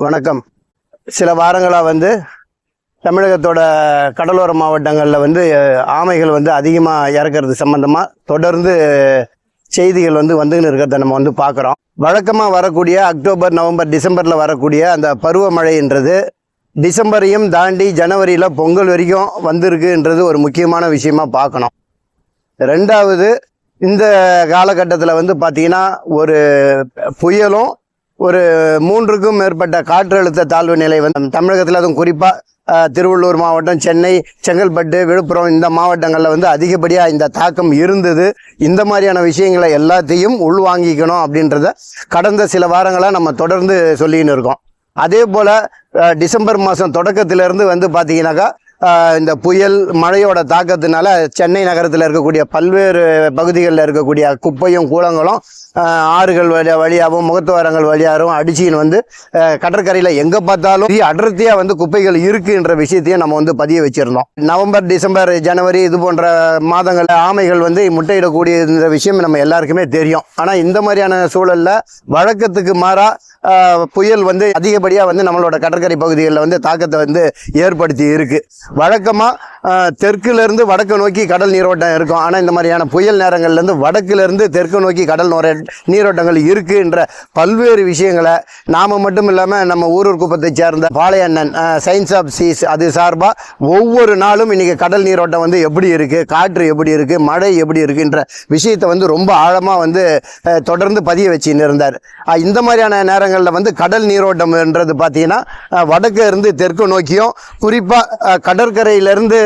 வணக்கம். சில வாரங்களாக தமிழகத்தோட கடலோர மாவட்டங்களில் ஆமைகள் அதிகமாக இறக்கிறது சம்பந்தமாக தொடர்ந்து செய்திகள் வந்துன்னு இருக்கிறத நம்ம பார்க்குறோம். வழக்கமாக வரக்கூடிய அக்டோபர், நவம்பர், டிசம்பரில் வரக்கூடிய அந்த பருவமழைன்றது டிசம்பரையும் தாண்டி ஜனவரியில் பொங்கல் வரைக்கும் வந்திருக்குன்றது ஒரு முக்கியமான விஷயமா பார்க்கணும். ரெண்டாவது, இந்த காலகட்டத்தில் பார்த்தீங்கன்னா ஒரு புயலும் ஒரு 3க்கும் மேற்பட்ட காற்றழுத்த தாழ்வு நிலை தமிழகத்தில், அதுவும் குறிப்பாக திருவள்ளூர் மாவட்டம், சென்னை, செங்கல்பட்டு, விழுப்புரம் இந்த மாவட்டங்களில் அதிகப்படியாக இந்த தாக்கம் இருந்தது. இந்த மாதிரியான விஷயங்களை எல்லாத்தையும் உள்வாங்கிக்கணும் அப்படின்றத கடந்த சில வாரங்களாக நம்ம தொடர்ந்து சொல்லின்னு இருக்கோம். அதே போல் டிசம்பர் மாதம் தொடக்கத்திலேருந்து பார்த்தீங்கன்னாக்கா இந்த புயல் மழையோட தாக்கத்தினால சென்னை நகரத்தில் இருக்கக்கூடிய பல்வேறு பகுதிகளில் இருக்கக்கூடிய குப்பையும் கூலங்களும் ஆறுகள் வழியாகவும் முகத்துவாரங்கள் வழியாகவும் அடிச்சின்னு கடற்கரையில் எங்கே பார்த்தாலும் அடர்த்தியாக குப்பைகள் இருக்குன்ற விஷயத்தையும் நம்ம பதிய வச்சிருந்தோம். நவம்பர், டிசம்பர், ஜனவரி இது போன்ற மாதங்களில் ஆமைகள் முட்டையிடக்கூடிய இந்த விஷயம் நம்ம எல்லாருக்குமே தெரியும். ஆனால் இந்த மாதிரியான சூழலில் வழக்கத்துக்கு மாறாக புயல் அதிகப்படியாக நம்மளோட கடற்கரை பகுதிகளில் தாக்கத்தை ஏற்படுத்தி இருக்கு. வழக்கமாக தெற்குலேருந்து வடக்கு நோக்கி கடல் நீரோட்டம் இருக்கும். ஆனால் இந்த மாதிரியான புயல் நேரங்கள்லேருந்து வடக்குலேருந்து தெற்கு நோக்கி கடல் நீரோட்டங்கள் இருக்குன்ற பல்வேறு விஷயங்களை நாம் மட்டும் இல்லாமல் நம்ம ஊரூர் குப்பத்தை சேர்ந்த பாளையண்ணன் சயின்ஸ் ஆஃப் சீஸ் அது சார்பாக ஒவ்வொரு நாளும் இன்றைக்கி கடல் நீரோட்டம் எப்படி இருக்குது, காற்று எப்படி இருக்குது, மழை எப்படி இருக்குன்ற விஷயத்தை ரொம்ப ஆழமாக தொடர்ந்து பதிய வச்சுன்னு இருந்தார். இந்த மாதிரியான நேரங்களில் கடல் நீரோட்டம்ன்றது பார்த்தீங்கன்னா வடக்கு இருந்து தெற்கு நோக்கியும், குறிப்பாக கடற்கரையிலேருந்து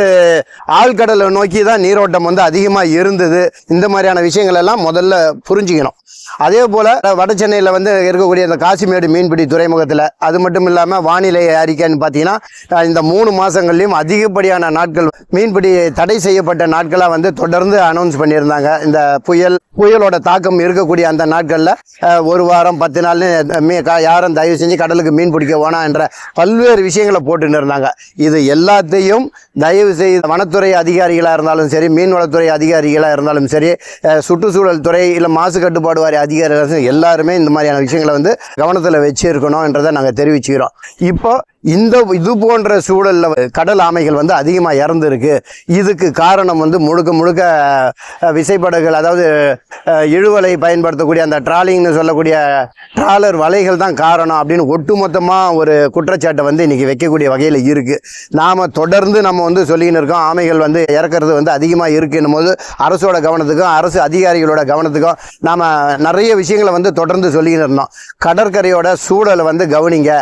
ஆழ்கடலை நோக்கி தான் நீரோட்டம் அதிகமாக இருந்தது. இந்த மாதிரியான விஷயங்கள் எல்லாம் முதல்ல புரிஞ்சுக்கணும். அதே போல் வட சென்னையில் இருக்கக்கூடிய இந்த காசிமேடு மீன்பிடி துறைமுகத்தில், அது மட்டும் இல்லாமல் வானிலை அறிக்கைன்னு பார்த்தீங்கன்னா இந்த 3 மாதங்கள்லையும் அதிகப்படியான நாட்கள் மீன்பிடி தடை செய்யப்பட்ட நாட்களாக தொடர்ந்து அனௌன்ஸ் பண்ணியிருந்தாங்க. இந்த புயலோட தாக்கம் இருக்கக்கூடிய அந்த நாட்களில் 1 வாரம் 10 நாள்னு யாரும் தயவு செஞ்சு கடலுக்கு மீன் பிடிக்க வேணாம் என்ற பல்வேறு விஷயங்களை போட்டுன்னு இருந்தாங்க. இது எல்லாத்தையும் தயவு செய்து வனத்துறை அதிகாரிகளாக இருந்தாலும் சரி, மீன்வளத்துறை அதிகாரிகளாக இருந்தாலும் சரி, சுற்றுச்சூழல் துறை இல்லை மாசு கட்டுப்பாடு வாரிய அதிகாரிகள் எல்லாருமே இந்த மாதிரியான விஷயங்களை கவனத்தில் வச்சிருக்கணும் என்றதை நாங்கள் தெரிவிச்சுக்கிறோம். இப்போ இது போன்ற சூழலில் கடல் ஆமைகள் அதிகமாக இறந்துருக்கு. இதுக்கு காரணம் முழுக்க முழுக்க விசைப்படகுகள், அதாவது இழுவலை பயன்படுத்தக்கூடிய அந்த ட்ராலிங்னு சொல்லக்கூடிய ட்ராலர் வலைகள் தான் காரணம் அப்படின்னு ஒட்டுமொத்தமாக ஒரு குற்றச்சாட்டை இன்றைக்கி வைக்கக்கூடிய வகையில் இருக்குது. நாம் தொடர்ந்து நம்ம சொல்லின்னு இருக்கோம், ஆமைகள் இறக்கிறது அதிகமாக இருக்குன்னும் போது அரசோட கவனத்துக்கும் அரசு அதிகாரிகளோட கவனத்துக்கும் நாம் நிறைய விஷயங்களை தொடர்ந்து சொல்லின்னு இருந்தோம். கடற்கரையோட சூழலை கவனிங்க.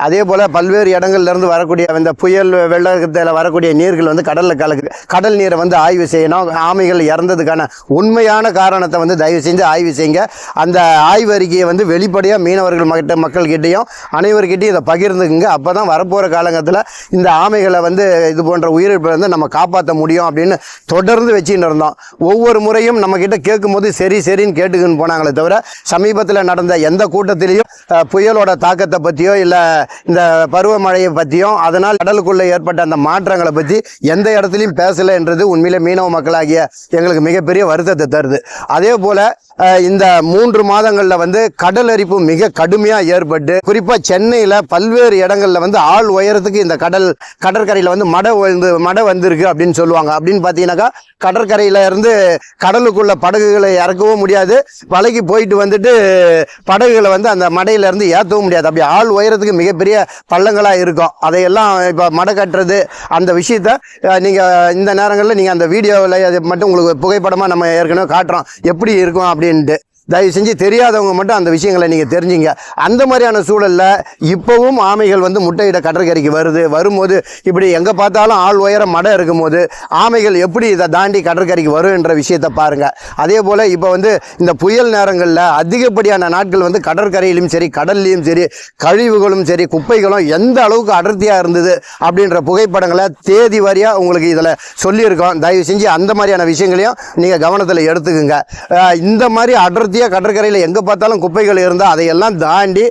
அதே போல் பல்வேறு இடங்கள்லேருந்து வரக்கூடிய இந்த புயல் வெள்ளத்தில் வரக்கூடிய நீர்கள் கடலில் கலக்குது. கடல் நீரை ஆய்வு செய்யணும். ஆமைகள் இறந்ததுக்கான உண்மையான காரணத்தை தயவு செஞ்சு ஆய்வு செய்யுங்க. அந்த ஆய்வு அறிக்கையை வெளிப்படையாக மீனவர்கள் மக்கள்கிட்டையும் அனைவர்கிட்டையும் இதை பகிர்ந்துக்குங்க. அப்போ தான் வரப்போகிற காலகட்டத்தில் இந்த ஆமைகளை இது போன்ற உயிரிழப்பை நம்ம காப்பாற்ற முடியும் அப்படின்னு தொடர்ந்து வச்சுன்னு இருந்தோம். ஒவ்வொரு முறையும் நம்மக்கிட்ட கேட்கும்போது சரின்னு கேட்டுக்குன்னு போனாங்களே தவிர சமீபத்தில் நடந்த எந்த கூட்டத்திலையும் புயலோட தாக்கத்தை பற்றியோ இல்லை இந்த பருவமழையை பற்றியும் அதனால் கடலுக்குள்ளே ஏற்பட்ட அந்த மாற்றங்களை பற்றி எந்த இடத்துலையும் பேசலைன்றது உண்மையிலே மீனவ மக்களாகிய எங்களுக்கு மிகப்பெரிய வருத்தத்தை தருது. அதே போல் இந்த 3 மாதங்களில் கடல் அரிப்பு மிக கடுமையாக ஏற்பட்டு, குறிப்பாக சென்னையில் பல்வேறு இடங்களில் ஆள் உயரத்துக்கு இந்த கடற்கரையில் மடை வந்திருக்கு அப்படின்னு சொல்லுவாங்க. அப்படின்னு பார்த்தீங்கன்னாக்கா கடற்கரையில் இருந்து கடலுக்குள்ள படகுகளை இறக்கவும் முடியாது, வலைக்கு போயிட்டு படகுகளை அந்த மடையிலேருந்து ஏற்றவும் முடியாது. அப்படி ஆள் உயரத்துக்கு மிகப்பெரிய பள்ளங்களாக இருக்கும். அதையெல்லாம் இப்போ மடை கட்டுறது அந்த விஷயத்த நீங்கள் இந்த நேரங்களில் நீங்கள் அந்த வீடியோவில் மட்டும் உங்களுக்கு புகைப்படமாக நம்ம ஏற்கனவே காட்டுறோம் எப்படி இருக்கும் அப்படின்ட்டு. தயவு செஞ்சு தெரியாதவங்க மட்டும் அந்த விஷயங்களை நீங்கள் தெரிஞ்சுங்க. அந்த மாதிரியான சூழலில் இப்போவும் ஆமைகள் முட்டையிட கடற்கரைக்கு வரும்போது இப்படி எங்கே பார்த்தாலும் ஆள் உயர மடை இருக்கும் போது ஆமைகள் எப்படி இதை தாண்டி கடற்கரைக்கு வரும்ன்ற விஷயத்தை பாருங்கள். அதே போல் இப்போ இந்த புயல் நேரங்களில் அதிகப்படியான நாட்கள் கடற்கரையிலும் சரி கடல்லையும் சரி கழிவுகளும் சரி குப்பைகளும் எந்த அளவுக்கு அடர்த்தியாக இருந்தது அப்படின்ற புகைப்படங்களை தேதி வாரியாக உங்களுக்கு இதில் சொல்லியிருக்கோம். தயவு செஞ்சு அந்த மாதிரியான விஷயங்களையும் நீங்கள் கவனத்தில் எடுத்துக்குங்க. இந்த மாதிரி அடர்த்தி அடர்த்தியாக கடற்கரையில் எங்கே பார்த்தாலும் குப்பைகள் இருந்தால் அதையெல்லாம் தாண்டி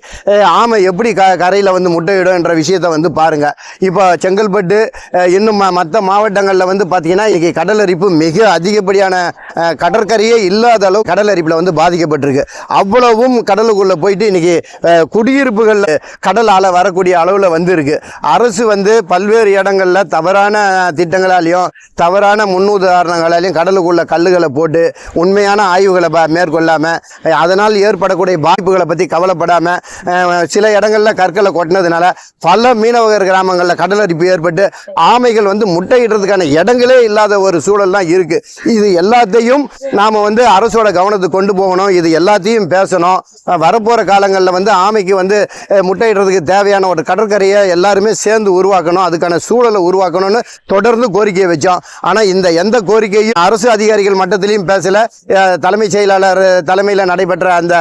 ஆமை எப்படி கரையில் வந்து முட்டையிடும் என்ற விஷயத்தை வந்து பாருங்கள். இப்போ செங்கல்பட்டு இன்னும் மற்ற மாவட்டங்களில் வந்து பார்த்திங்கன்னா இன்றைக்கி கடலரிப்பு மிக அதிகப்படியான கடற்கரையே இல்லாத அளவு கடலரிப்பில் வந்து பாதிக்கப்பட்டிருக்கு. அவ்வளவும் கடலுக்குள்ளே போயிட்டு இன்றைக்கி குடியிருப்புகள் கடலால் வரக்கூடிய அளவில் வந்து இருக்குது. அரசு வந்து பல்வேறு இடங்களில் தவறான திட்டங்களாலையும் தவறான முன்னுதாரணங்களாலையும் கடலுக்குள்ள கல்லுகளை போட்டு உண்மையான ஆய்வுகளை மேற்கொள்ளாமல் அதனால் ஏற்படக்கூடிய பாதிப்புகளை பற்றி கவலைப்படாமல் சில இடங்களில் கற்களை கொட்டினதுனால பல மீனவர்கள் கிராமங்களில் கடலரிப்பு ஏற்பட்டு ஆமைகள் வந்து முட்டையிடுறதுக்கான இடங்களே இல்லாத ஒரு சூழல் தான் இருக்குது. இது எல்லாத்தையும் நாம் வந்து அரசோட கவனத்துக்கு கொண்டு போகணும். இது எல்லாத்தையும் பேசணும். வரப்போகிற காலங்களில் வந்து ஆமைக்கு வந்து முட்டையிடுறதுக்கு தேவையான ஒரு கடற்கரையை எல்லாருமே சேர்ந்து உருவாக்கணும். அதுக்கான சூழலை உருவாக்கணும்னு தொடர்ந்து கோரிக்கையை வச்சோம். ஆனால் இந்த எந்த கோரிக்கையும் அரசு அதிகாரிகள் மட்டத்திலையும் பேசல. தலைமைச் செயலாளர் தலைமையில் நடைபெற்ற அந்த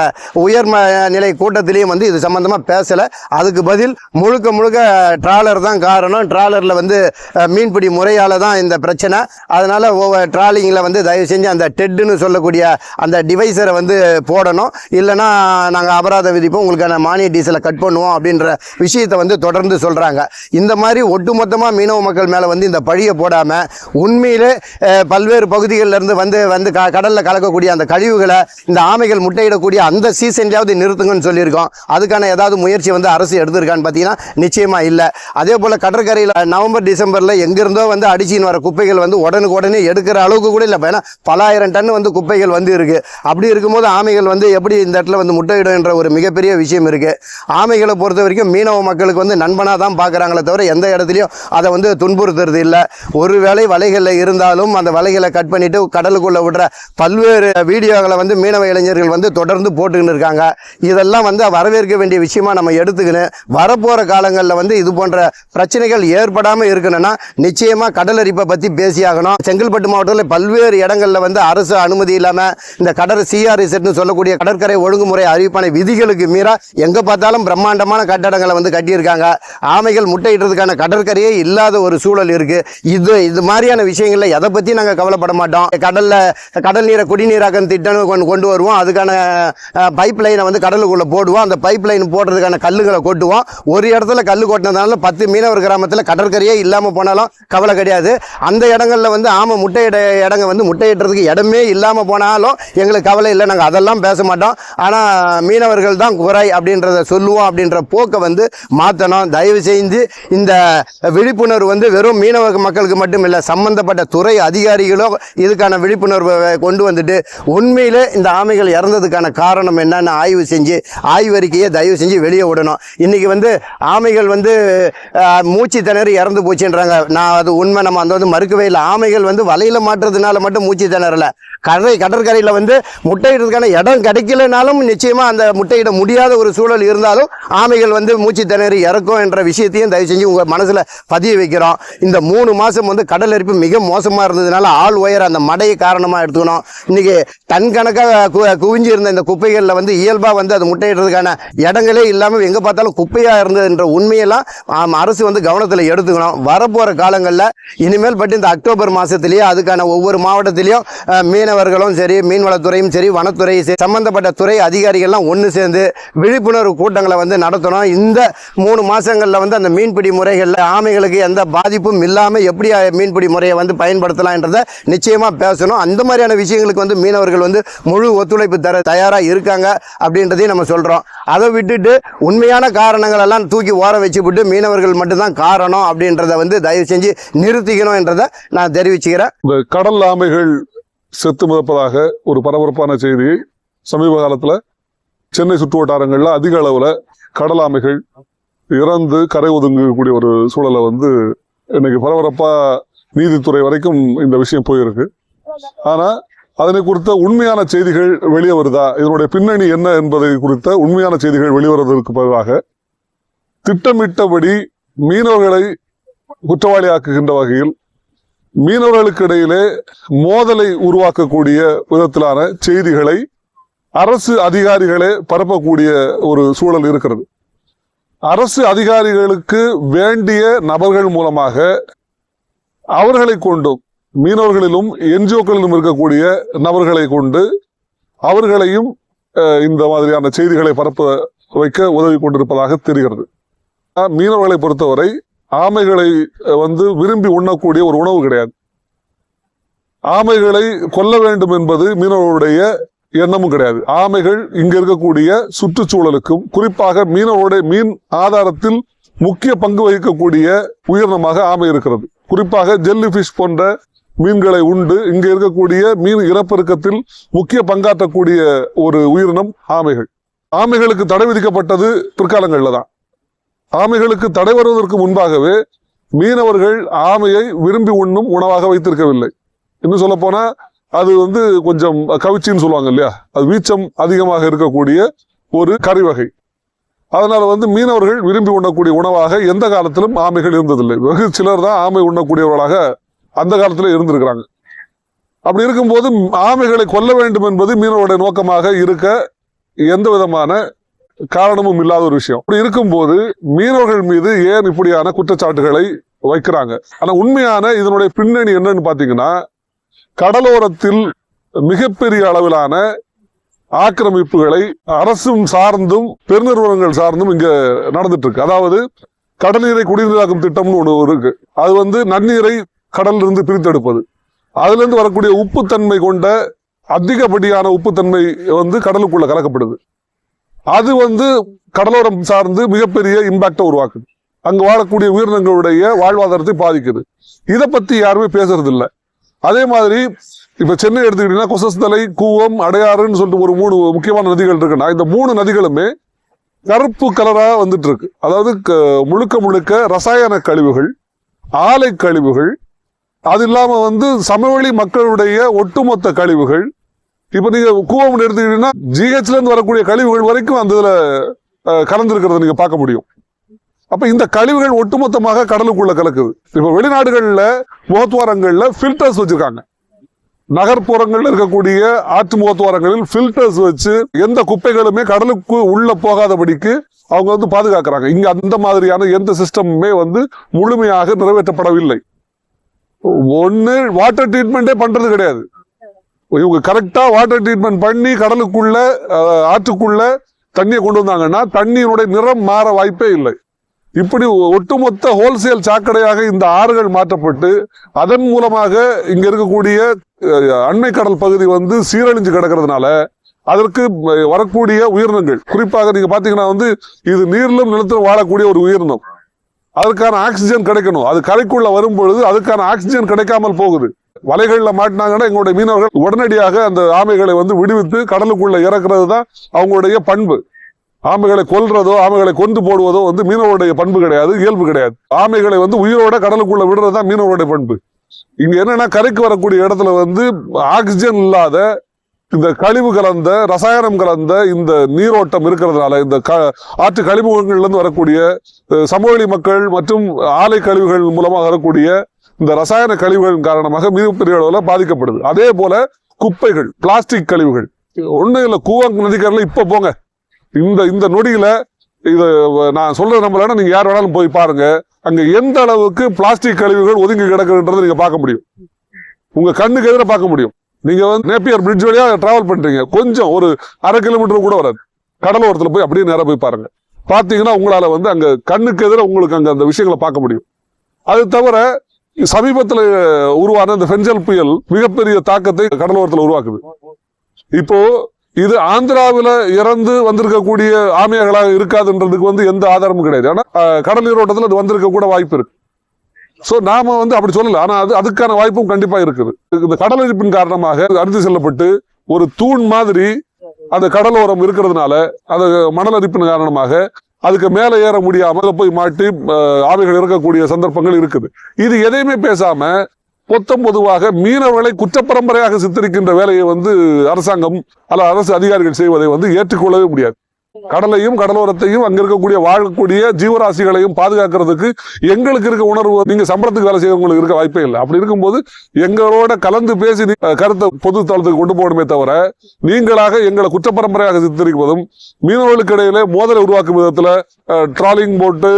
உயர் நிலை கூட்டத்திலையும் வந்து இது சம்பந்தமாக பேசலை. அதுக்கு பதில் முழுக்க முழுக்க ட்ராலர் தான் காரணம். ட்ராலரில் வந்து மீன்பிடி முறையால் தான் இந்த பிரச்சனை. அதனால் ட்ராலிங்கில் வந்து தயவு செஞ்சு அந்த டெட்டுன்னு சொல்லக்கூடிய அந்த டிவைஸரை வந்து போடணும். இல்லைன்னா நாங்கள் அபராதம் விதிப்போம், உங்களுக்கான மானிய டீசலை கட் பண்ணுவோம் அப்படின்ற விஷயத்தை வந்து தொடர்ந்து சொல்கிறாங்க. இந்த மாதிரி ஒட்டுமொத்தமாக மீனவ மக்கள் மேலே வந்து இந்த பழியை போடாமல் உண்மையிலே பல்வேறு பகுதிகளிலிருந்து வந்து வந்து கடலில் கலக்கக்கூடிய அந்த கழிவுகளை இந்த ஆமைகள் முட்டையிடக்கூடிய அந்த சீசன்லையாவது நிறுத்துங்கன்னு சொல்லியிருக்கோம். அதுக்கான ஏதாவது முயற்சி வந்து அரசு எடுத்திருக்கான்னு பார்த்தீங்கன்னா நிச்சயமாக இல்லை. அதே போல் கடற்கரையில் நவம்பர் டிசம்பரில் எங்கிருந்தோ வந்து அடிச்சின்னு வர குப்பைகள் வந்து உடனே எடுக்கிற அளவுக்கு கூட இல்லை. ஏன்னா பல ஆயிரம் டன் வந்து குப்பைகள் வந்து இருக்குது. அப்படி இருக்கும்போது ஆமைகள் வந்து எப்படி இந்த இடத்துல வந்து முட்டையிடும் என்ற ஒரு மிகப்பெரிய விஷயம் இருக்குது. ஆமைகளை பொறுத்த வரைக்கும் மீனவ மக்களுக்கு வந்து நண்பனாக தான் பார்க்குறாங்களே தவிர எந்த இடத்துலையும் அதை வந்து துன்புறுத்துறது இல்லை. ஒருவேளை வலைகளில் இருந்தாலும் அந்த வலைகளை கட் பண்ணிவிட்டு கடலுக்குள்ளே விடுற பல்வேறு வீடியோக்களை வந்து மீனவ இளைஞர்கள் வந்து தொடர்ந்து போட்டுக்கின்னு இருக்காங்க. இதெல்லாம் வந்து வரவேற்க வேண்டிய விஷயமா நம்ம எடுத்துக்கின்னு வரப்போகிற காலங்களில் வந்து இது போன்ற பிரச்சனைகள் ஏற்படாமல் இருக்கணும்னா நிச்சயமாக கடலரிப்பை பற்றி பேசியாகணும். செங்கல்பட்டு மாவட்டத்தில் பல்வேறு இடங்களில் வந்து அரசு அனுமதி இல்லாமல் இந்த கடல் சிஆர்இசட்னு சொல்லக்கூடிய கடற்கரை ஒழுங்குமுறை அறிவிப்பான விதிகளுக்கு மீறா எங்கே பார்த்தாலும் பிரம்மாண்டமான கட்டடங்களை வந்து கட்டியிருக்காங்க. ஆமைகள் முட்டையிடுறதுக்கான கடற்கரையே இல்லாத ஒரு சூழல் இருக்குது. இது மாதிரியான விஷயங்களில் எதை பற்றி நாங்கள் கவலைப்பட மாட்டோம். கடல் நீரை குடிநீராக்கம் திட்டம் கொண்டு வருவோம். அதுக்கான பைப் லைனை வந்து கடலுக்குள்ளே போடுவோம். அந்த பைப் லைன் போடுறதுக்கான கல்லுகளை கொட்டுவோம். ஒரு இடத்துல கல் கொட்டினதுனால 10 மீனவர் கிராமத்தில் கடற்கரையே இல்லாமல் போனாலும் கவலை கிடையாது. அந்த இடங்களில் வந்து ஆமை முட்டையிட இடங்க வந்து முட்டையிடுறதுக்கு இடமே இல்லாமல் போனாலும் எங்களுக்கு கவலை இல்லை. நாங்கள் அதெல்லாம் பேச மாட்டோம். ஆனால் மீனவர்கள் தான் குறை அப்படின்றத சொல்லுவோம் அப்படின்ற போக்கை வந்து மாற்றணும். தயவு செய்து இந்த விழிப்புணர்வு வந்து வெறும் மீனவ மக்களுக்கு மட்டும் இல்லை, சம்பந்தப்பட்ட துறை அதிகாரிகளோ இதுக்கான விழிப்புணர்வை கொண்டு வந்துட்டு உண்மையிலே இந்த ஆமைகள் இறந்ததுக்கான காரணம் என்னன்னு ஆய்வு செஞ்சு ஆய்வறிக்கையை தயவு செஞ்சு வெளியே விடணும். இன்றைக்கி வந்து ஆமைகள் வந்து மூச்சு திணறி இறந்து போச்சுன்றாங்க. நான் அது உண்மை, நம்ம அந்த வந்து மறுக்கவே இல்லை. ஆமைகள் வந்து வலையில் மாட்டுறதுனால மட்டும் மூச்சு திணறலை. கடற்கரையில் வந்து முட்டையிடுறதுக்கான இடம் கிடைக்கலனாலும் நிச்சயமாக அந்த முட்டையிட முடியாத ஒரு சூழல் இருந்தாலும் ஆமைகள் வந்து மூச்சு திணறி இறக்கும் என்ற விஷயத்தையும் தயவு செஞ்சு உங்கள் மனசில் பதிய வைக்கிறோம். இந்த 3 மாதம் வந்து கடல் அரிப்பு மிக மோசமாக இருந்ததுனால ஆள் உயர அந்த மடையை காரணமாக எடுத்துக்கணும். இன்றைக்கி டன் கணக்காக குவிஞ்சு இருந்த இந்த குப்பைகளில் வந்து இயல்பாக வந்து அது முட்டையிடுறதுக்கான இடங்களே இல்லாமல் எங்கே பார்த்தாலும் குப்பையாக இருந்ததுன்ற உண்மையெல்லாம் அரசு வந்து கவனத்தில் எடுத்துக்கணும். வரப்போகிற காலங்களில் இனிமேல் பட்டு இந்த அக்டோபர் மாதத்துலேயே அதுக்கான ஒவ்வொரு மாவட்டத்திலையும் மீனவர்களும் சரி, மீன்வளத்துறையும் சரி, வனத்துறை சம்பந்தப்பட்ட துறை அதிகாரிகள்லாம் ஒன்று சேர்ந்து விழிப்புணர்வு கூட்டங்களை வந்து நடத்தணும். இந்த 3 மாதங்களில் வந்து அந்த மீன்பிடி முறைகளில் ஆமைகளுக்கு எந்த பாதிப்பும் இல்லாமல் எப்படி மீன்பிடி முறையை வந்து பயன்படுத்தலாம்ன்றதை நிச்சயமாக பேசணும். அந்த மாதிரியான விஷயங்களுக்கு வந்து மீனவர்கள் வந்து முழு ஒத்துழைப்பு தர தயாராக இருக்காங்க அப்படின்றதையும் நம்ம சொல்கிறோம். அதை விட்டுட்டு உண்மையான காரணங்கள் எல்லாம் தூக்கி ஓர வச்சுவிட்டு மீனவர்கள் மட்டும்தான் காரணம் அப்படின்றத வந்து தயவு செஞ்சு நிறுத்திக்கணும் என்றதை நான் தெரிவிச்சுக்கிறேன். இந்த கடல் ஆமைகள் செத்து மிதப்பதாக ஒரு பரபரப்பான செய்தியை சமீப காலத்தில் சென்னை சுற்று வட்டாரங்களில் அதிக அளவில் கடல் ஆமைகள் இறந்து கரை ஒதுங்கக்கூடிய ஒரு சூழலை வந்து இன்னைக்கு பரபரப்பாக நீதித்துறை வரைக்கும் இந்த விஷயம் போயிருக்கு. ஆனால் அதனை குறித்த உண்மையான செய்திகள் வெளியே வருதா, இதனுடைய பின்னணி என்ன என்பதை குறித்த உண்மையான செய்திகள் வெளிவருவதற்கு பதிலாக திட்டமிட்டபடி மீனவர்களை குற்றவாளியாக்குகின்ற வகையில் மீனவர்களுக்கு இடையிலே மோதலை உருவாக்கக்கூடிய விதத்திலான செய்திகளை அரசு அதிகாரிகளே பரப்பக்கூடிய ஒரு சூழல் இருக்கிறது. அரசு அதிகாரிகளுக்கு வேண்டிய நபர்கள் மூலமாக அவர்களை கொண்டும் மீனவர்களிலும் என்ஜிஓக்களிலும் இருக்கக்கூடிய நபர்களை கொண்டு அவர்களையும் இந்த மாதிரியான செய்திகளை பரப்ப வைக்க உதவி கொண்டிருப்பதாக தெரிகிறது. மீனவர்களை பொறுத்தவரை ஆமைகளை விரும்பி உண்ணக்கூடிய ஒரு உணவு கிடையாது. ஆமைகளை கொல்ல வேண்டும் என்பது மீனவர்களுடைய எண்ணமும் கிடையாது. ஆமைகள் இங்க இருக்கக்கூடிய சுற்றுச்சூழலுக்கும் குறிப்பாக மீனவருடைய மீன் ஆதாரத்தில் முக்கிய பங்கு வகிக்கக்கூடிய உயிரினமாக ஆமை இருக்கிறது. குறிப்பாக ஜெல்லி ஃபிஷ் போன்ற மீன்களை உண்டு இங்க இருக்கக்கூடிய மீன் இனப்பெருக்கத்தில் முக்கிய பங்காற்றக்கூடிய ஒரு உயிரினம் ஆமைகள். ஆமைகளுக்கு தடை விதிக்கப்பட்டது பிற்காலங்களில் தான். ஆமைகளுக்கு தடை வருவதற்கு முன்பாகவே மீனவர்கள் ஆமையை விரும்பி உண்ணும் உணவாக வைத்திருக்கவில்லை. இன்னும் சொல்ல போனா அது கொஞ்சம் கவிச்சின்னு சொல்லுவாங்க இல்லையா, அது வீச்சம் அதிகமாக இருக்கக்கூடிய ஒரு கறி வகை. அதனால மீனவர்கள் விரும்பி உண்ணக்கூடிய உணவாக எந்த காலத்திலும் ஆமைகள் இருந்ததில்லை. வெகு சிலர் தான் ஆமை உண்ணக்கூடியவர்களாக அந்த காலத்துல இருந்திருக்கிறாங்க. அப்படி இருக்கும்போது ஆமைகளை கொல்ல வேண்டும் என்பது மீனவருடைய நோக்கமாக இருக்க எந்த விதமான காரணமும் இல்லாத ஒரு விஷயம். அப்படி இருக்கும்போது மீனவர்கள் மீது ஏன் இப்படியான குற்றச்சாட்டுகளை வைக்கிறாங்க? ஆனா உண்மையான இதனுடைய பின்னணி என்னன்னு பாத்தீங்கன்னா, கடலோரத்தில் மிகப்பெரிய அளவிலான ஆக்கிரமிப்புகளை அரசும் சார்ந்தும் பெருநிறுவனங்கள் சார்ந்தும் இங்க நடந்துட்டு இருக்கு. அதாவது கடல்நீரை குடிநீராக்கும் திட்டம்னு ஒண்ணு இருக்கு. அது நன்னீரை கடலில் இருந்து பிரித்தெடுப்பது. அதுல இருந்து வரக்கூடிய உப்புத்தன்மை கொண்ட அதிகப்படியான உப்புத்தன்மை கடலுக்குள்ள கலக்கப்படுது. அது கடலோரம் சார்ந்து மிகப்பெரிய இம்பாக்டை உருவாக்குது. அங்கு வாழக்கூடிய உயிரினங்களுடைய வாழ்வாதாரத்தை பாதிக்குது. இதை பத்தி யாருமே பேசுறது இல்லை. அதே மாதிரி இப்ப சென்னை எடுத்துக்கிட்டீங்கன்னா கொசஸ்தலை, கூவம், அடையாறுன்னு சொல்லிட்டு ஒரு 3 முக்கியமான நதிகள் இருக்குன்னா இந்த 3 நதிகளுமே கருப்பு கலரா வந்துட்டு இருக்கு. அதாவது முழுக்க முழுக்க ரசாயன கழிவுகள், ஆலை கழிவுகள், அது இல்லாம சமவெளி மக்களுடைய ஒட்டுமொத்த கழிவுகள். இப்ப நீங்க கூவம் எடுத்துக்கிட்டீங்கன்னா ஜிஹெச்ல இருந்து வரக்கூடிய கழிவுகள் வரைக்கும் அந்த இதுல கலந்துருக்கிறத நீங்க பார்க்க முடியும். அப்ப இந்த கழிவுகள் ஒட்டுமொத்தமாக கடலுக்குள்ள கலக்குது. இப்ப வெளிநாடுகள்ல முகத்துவாரங்கள்ல ஃபில்டர்ஸ் வச்சிருக்காங்க. நகர்ப்புறங்கள்ல இருக்கக்கூடிய ஆற்று முகத்துவாரங்களில் ஃபில்டர்ஸ் வச்சு எந்த குப்பைகளுமே கடலுக்கு உள்ள போகாதபடிக்கு அவங்க பாதுகாக்கிறாங்க. இங்க அந்த மாதிரியான எந்த சிஸ்டமுமே முழுமையாக நிறைவேற்றப்படவில்லை. ஒண்ணு வாட்டர் ட்ரீட்மெண்டே பண்றது கிடையாது. இவங்க கரெக்டா வாட்டர் ட்ரீட்மெண்ட் பண்ணி கடலுக்குள்ள ஆற்றுக்குள்ள தண்ணியை கொண்டு வந்தாங்கன்னா தண்ணியினுடைய நிறம் மாற வாய்ப்பே இல்லை. இப்படி ஒட்டுமொத்த ஹோல்சேல் சாக்கடையாக இந்த ஆறுகள் மாற்றப்பட்டு அதன் மூலமாக இங்க இருக்கக்கூடிய அண்மை கடல் பகுதி சீரழிஞ்சு கிடக்கிறதுனால அதற்கு வரக்கூடிய உயிரினங்கள், குறிப்பாக நீங்க பாத்தீங்கன்னா இது நீரிலும் நிலத்திலும் வாழக்கூடிய ஒரு உயிரினம். அதற்கான ஆக்சிஜன் கிடைக்கணும். அது கரைக்குள்ள வரும் பொழுது அதுக்கான ஆக்சிஜன் கிடைக்காமல் போகுது. வலைகள்ல மாட்டினாங்கன்னா எங்களுடைய மீனவர்கள் உடனடியாக அந்த ஆமைகளை விடுவித்து கடலுக்குள்ள இறக்குறது தான் அவங்களுடைய பண்பு. ஆமைகளை கொல்றதோ ஆமைகளை கொண்டு போடுவதோ மீனவருடைய பண்பு கிடையாது, இயல்பு கிடையாது. ஆமைகளை உயிரோட கடலுக்குள்ள விடுறதுதான் மீனவருடைய பண்பு. இங்க என்னன்னா கரைக்கு வரக்கூடிய இடத்துல ஆக்சிஜன் இல்லாத இந்த கழிவு கலந்த ரசாயனம் கலந்த இந்த நீரோட்டம் இருக்கிறதுனால இந்த ஆற்று கழிமுகங்கள்ல இருந்து வரக்கூடிய சமவெளி மக்கள் மற்றும் ஆலை கழிவுகள் மூலமாக வரக்கூடிய இந்த ரசாயன கழிவுகளின் காரணமாக மிகப்பெரிய அளவில் பாதிக்கப்படுது. அதே போல குப்பைகள், பிளாஸ்டிக் கழிவுகள், ஒண்ணு இல்ல கூவம் நதிக்கரையில இப்ப போங்க, இந்த நொடியில இத நான் சொல்றது நம்பலன்னா நீங்க யார் வேணாலும் போய் பாருங்க. அங்க எந்த அளவுக்கு பிளாஸ்டிக் கழிவுகள் ஒதுங்கி கிடக்குன்றதை நீங்க பார்க்க முடியும். உங்க கண்ணுக்கு எதிர பார்க்க முடியும். நீங்க நேப்பியர் பிரிட்ஜ் வழியா டிராவல் பண்றீங்க, கொஞ்சம் ஒரு 1/2 கிலோமீட்டர் கூட வராது. கடலோரத்துல போய் அப்படியே நேரா போய் பாருங்க. பாத்தீங்கன்னா உங்களால அங்க கண்ணுக்கு எதிர உங்களுக்கு அங்க அந்த விஷயங்களை பார்க்க முடியும். அது தவிர சமீபத்தில் உருவான இந்த பெஞ்சல் புயல் மிகப்பெரிய தாக்கத்தை கடலோரத்தில் உருவாக்குது. இப்போ இது ஆந்திராவில இறந்து வந்திருக்கக்கூடிய ஆமையர்களாக இருக்காதுன்றதுக்கு எந்த ஆதாரமும் கிடையாது. ஆனா கடல் நீரோட்டத்தில் அது வந்திருக்க கூட வாய்ப்பு இருக்கு. சோ நாம அப்படி சொல்லல, ஆனா அதுக்கான வாய்ப்பும் கண்டிப்பா இருக்குது. இந்த கடல் அரிப்பின் காரணமாக அறுத்து செல்லப்பட்டு ஒரு தூண் மாதிரி அந்த கடலோரம் இருக்கிறதுனால அந்த மணல் அரிப்பின் காரணமாக அதுக்கு மேல ஏற முடியாம போய் மாட்டி ஆமைகள் இறக்கக்கூடிய சந்தர்ப்பங்கள் இருக்குது. இது எதையுமே பேசாம பொதுவாக மீனவர்களை குற்றப்பரம்பரையாக சித்தரிக்கின்ற வேலையை அரசாங்கம் அல்ல அரசு அதிகாரிகள் செய்வதை ஏற்றுக்கொள்ளவே முடியாது. கடலையும் கடலோரத்தையும் அங்க இருக்கக்கூடிய வாழக்கூடிய ஜீவராசிகளையும் பாதுகாக்கிறதுக்கு எங்களுக்கு இருக்க உணர்வு நீங்க சம்பளத்துக்கு வேலை செய்யறவங்களுக்கு இருக்க வாய்ப்பே இல்லை. அப்படி இருக்கும்போது எங்களோட கலந்து பேசி கருத்தை பொது தளத்துக்கு கொண்டு போகணுமே தவிர நீங்களாக எங்களை குற்றப்பரம்பரையாக சித்தரிப்பதும் மீனவர்களுக்கு இடையில மோதலை உருவாக்கும் விதத்துல ட்ராலிங் போட்டு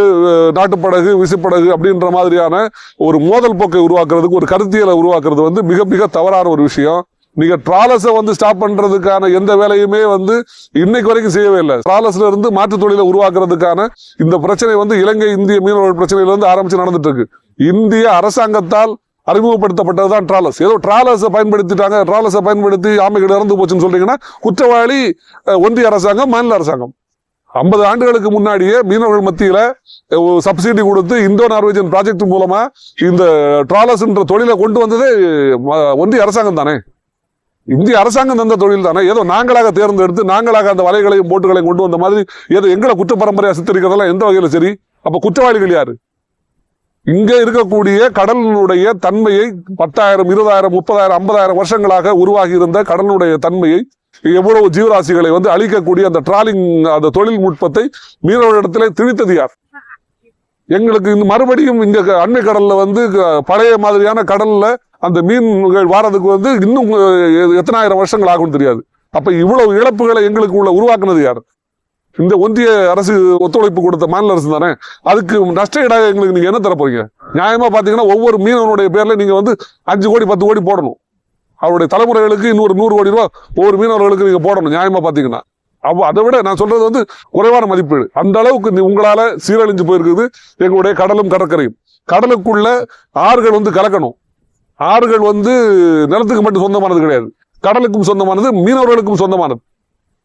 நாட்டுப்படகு விசிப்படகு அப்படின்ற மாதிரியான ஒரு மோதல் போக்கை உருவாக்குறதுக்கு ஒரு கருத்தியலை உருவாக்குறது மிக மிக தவறான ஒரு விஷயம். நீங்க ட்ராலஸை வந்து ஸ்டாப் பண்றதுக்கான எந்த வேலையுமே வந்து இன்னைக்கு வரைக்கும் செய்யவே இல்லை. ட்ராலஸ்ல இருந்து மாற்று தொழிலை உருவாக்குறதுக்கான இந்த பிரச்சனை வந்து இலங்கை இந்திய மீனவர்கள் பிரச்சனையில இருந்து ஆரம்பிச்சு நடந்துட்டு இருக்கு. இந்திய அரசாங்கத்தால் அறிமுகப்படுத்தப்பட்டதுதான் ட்ராலஸ். ஏதோ ட்ராலஸை பயன்படுத்திட்டாங்க, ட்ராலஸை பயன்படுத்தி ஆமைகள் இறந்து போச்சுன்னு சொல்றீங்கன்னா குற்றவாளி ஒன்றிய அரசாங்கம், மாநில அரசாங்கம். 50 ஆண்டுகளுக்கு முன்னாடியே மீனவர்கள் மத்தியில சப்சிடி கொடுத்து இந்தோ நார்வேஜன் ப்ராஜெக்ட் மூலமா இந்த ட்ராலஸ்ன்ற தொழிலை கொண்டு வந்ததே ஒன்றிய அரசாங்கம் தானே. இந்திய அரசாங்கம் தந்த தொழில் தானே. ஏதோ நாங்களாக தேர்ந்தெடுத்து நாங்களாக அந்த வலைகளையும் போட்டுகளையும் கொண்டு வந்த மாதிரி ஏதோ எங்களை குற்ற பரம்பரையா சித்தரிக்கிறதெல்லாம் எந்த வகையில சரி? அப்ப குற்றவாளிகள் யாரு? இங்க இருக்கக்கூடிய கடலினுடைய தன்மையை 10,000, 20,000, 30,000, 50,000 வருஷங்களாக உருவாகி இருந்த கடலினுடைய தன்மையை, எவ்வளவு ஜீவராசிகளை வந்து அழிக்கக்கூடிய அந்த டிராலிங் அந்த தொழில்நுட்பத்தை மீனவர்களிடத்திலே திணித்தது யார்? எங்களுக்கு இந்த மறுபடியும் இங்க அண்மை கடல்ல வந்து பழைய மாதிரியான கடல்ல அந்த மீன்கள் வாரதுக்கு வந்து இன்னும் எத்தனை ஆயிரம் வருஷங்கள் ஆகும் தெரியாது. அப்ப இவ்வளவு இழப்புகளை எங்களுக்கு உருவாக்குனது யார்? இந்த ஒன்றிய அரசு ஒத்துழைப்பு கொடுத்த மாநில அரசு தானே. அதுக்கு நஷ்ட ஈடாக எங்களுக்கு நீங்க என்ன தர போறீங்க? நியாயமா பாத்தீங்கன்னா ஒவ்வொரு மீனவனுடைய பேர்ல நீங்க வந்து 5 கோடி 10 கோடி போடணும். அவருடைய தலைமுறைகளுக்கு இன்னொரு 100 கோடி ரூபாய் ஒவ்வொரு மீனவர்களுக்கு நீங்க போடணும். நியாயமா பாத்தீங்கன்னா அதை விட நான் சொல்றது வந்து குறைவான மதிப்பீடு. அந்த அளவுக்கு உங்களால சீரழிஞ்சு போயிருக்குது எங்களுடைய கடலும் கடற்கரையும். கடலுக்குள்ள ஆறுகள் வந்து கலக்கணும். ஆறுகள் வந்து நிலத்துக்கு மட்டும் சொந்தமானது கிடையாது, கடலுக்கும் சொந்தமானது, மீனவர்களுக்கும் சொந்தமானது.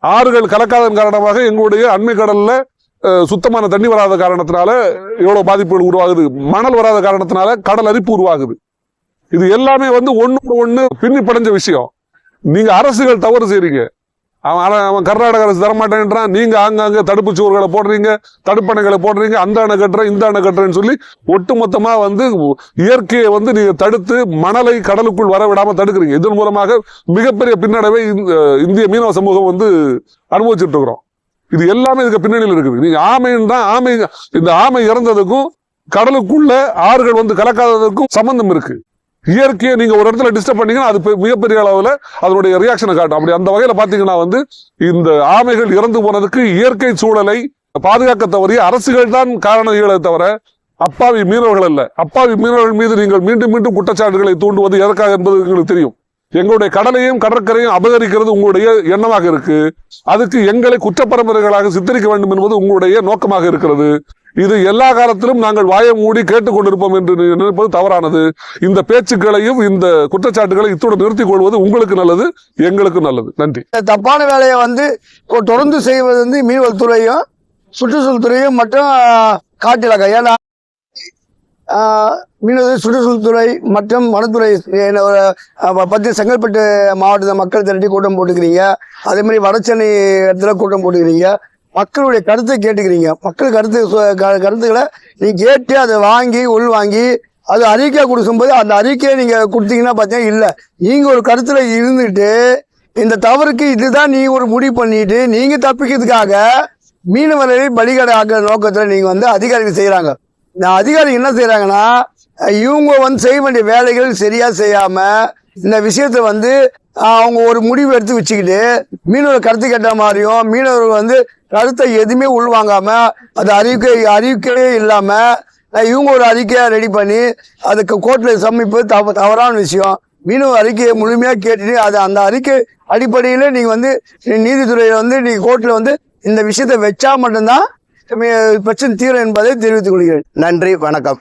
ஆறுகள் கலக்காதன் காரணமாக எங்களுடைய அண்மை கடல்ல சுத்தமான தண்ணி வராத காரணத்தினால எவ்வளவு பாதிப்புகள் உருவாகுது. மணல் வராத காரணத்தினால கடல் அரிப்பு உருவாகுது. இது எல்லாமே வந்து ஒன்னோட ஒண்ணு பின்னி படைஞ்ச விஷயம். நீங்க அரசுகள் தவறு செய்றீங்க. அவன் கர்நாடக அரசு தரமாட்டேன்றான். நீங்க ஆங்காங்க தடுப்பு சுவர்களை போடுறீங்க, தடுப்பணைகளை போடுறீங்க, அந்த அணை கட்டுறேன் இந்த அணை கட்டுறேன்னு சொல்லி ஒட்டுமொத்தமா வந்து இயற்கையை வந்து நீங்க தடுத்து மணலை கடலுக்குள் வர விடாம தடுக்கிறீங்க. இதன் மூலமாக மிகப்பெரிய பின்னடைவை இந்திய மீனவ சமூகம் வந்து அனுபவிச்சுட்டு இருக்கிறோம். இது எல்லாமே இதுக்கு பின்னணியில் இருக்குது. நீங்க ஆமைன்னா இந்த ஆமை இறந்ததுக்கும் கடலுக்குள்ள ஆறுகள் வந்து கலக்காததுக்கும் சம்பந்தம் இருக்கு. இயற்கையை நீங்க ஒரு இடத்துல டிஸ்டர்ப் பண்ணீங்கன்னா அது மிகப்பெரிய அளவுல அதனுடைய ரியாக்ஷனை காட்டும். அப்படி அந்த வகையில பாத்தீங்கன்னா வந்து இந்த ஆமைகள் இறந்து போனதுக்கு இயற்கை சூழலை பாதுகாக்க தவறிய அரசுகள் தான் காரணங்களை தவிர அப்பாவி மீனவர்கள் அல்ல. அப்பாவி மீனவர்கள் மீது நீங்கள் மீண்டும் மீண்டும் குற்றச்சாட்டுகளை தூண்டுவது எதற்காக என்பது எங்களுக்கு தெரியும். எங்களுடைய கடலையும் கடற்கரையும் அபகரிக்கிறது உங்களுடைய எண்ணமாக இருக்கு. அதுக்கு எங்களை குற்றப்பரம்பரைகளாக சித்தரிக்க வேண்டும் என்பது உங்களுடைய நோக்கமாக இருக்கிறது. இது எல்லா காலத்திலும் நாங்கள் வாயை மூடி கேட்டுக்கொண்டிருப்போம் என்று நினைப்பது தவறானது. இந்த பேச்சுக்களையும் இந்த குற்றச்சாட்டுகளை இத்துடன் நிறுத்திக் கொள்வது உங்களுக்கு நல்லது, எங்களுக்கு நல்லது. நன்றி. தப்பான வேலையை வந்து தொடர்ந்து செய்வது வந்து மீன்வளத் துறையும் சுற்றுச்சூழல் துறையும் மற்றும் காட்டிலக்கா. ஏன்னா மீனவ சுற்றுச்சூழல் துறை மற்றும் வனத்துறை பற்றி செங்கல்பட்டு மாவட்ட மக்கள் திரட்டி கூட்டம் போட்டுக்கிறீங்க. அதே மாதிரி வடசென்னை இடத்துல கூட்டம் போட்டுக்கிறீங்க. மக்களுடைய கருத்தை கேட்டுக்கிறீங்க. மக்கள் கருத்துக்களை நீங்க கேட்டு அதை வாங்கி உள்வாங்கி அது அறிக்கை கொடுக்கும்போது அந்த அறிக்கையை நீங்க கொடுத்தீங்கன்னா பார்த்தீங்கன்னா இல்லை, நீங்க ஒரு கருத்துல இருந்துட்டு இந்த தவறுக்கு இதுதான் நீங்க ஒரு முடிவு பண்ணிட்டு நீங்க தப்பிக்கிறதுக்காக மீனவர்களை பலிகடை ஆக்குற நோக்கத்துல நீங்க வந்து அதிகாரிகள் செய்யறாங்க. அதிகாரிகள் என்ன செய்யறாங்கன்னா இவங்க வந்து செய்ய வேண்டிய வேலைகள் சரியா செய்யாம இந்த விஷயத்த வந்து அவங்க ஒரு முடிவு எடுத்து வச்சுக்கிட்டு மீனவர் கருத்து கேட்ட மாதிரியும் மீனவர்கள் வந்து கருத்தை எதுவுமே உள்வாங்காம அது அறிக்கையே இல்லாம இவங்க ஒரு அறிக்கையை ரெடி பண்ணி அதுக்கு கோர்ட்ல சமர்ப்பிப்பது தவறான விஷயம். மீனவர் அறிக்கையை முழுமையா கேட்டுட்டு அது அந்த அறிக்கை அடிப்படையில நீங்க வந்து நீதித்துறையில வந்து நீங்க கோர்ட்ல வந்து இந்த விஷயத்தை வச்சா மட்டும்தான் பிரச்சனை தீரும் என்பதை தெரிவித்துக் கொள்கிறேன். நன்றி, வணக்கம்.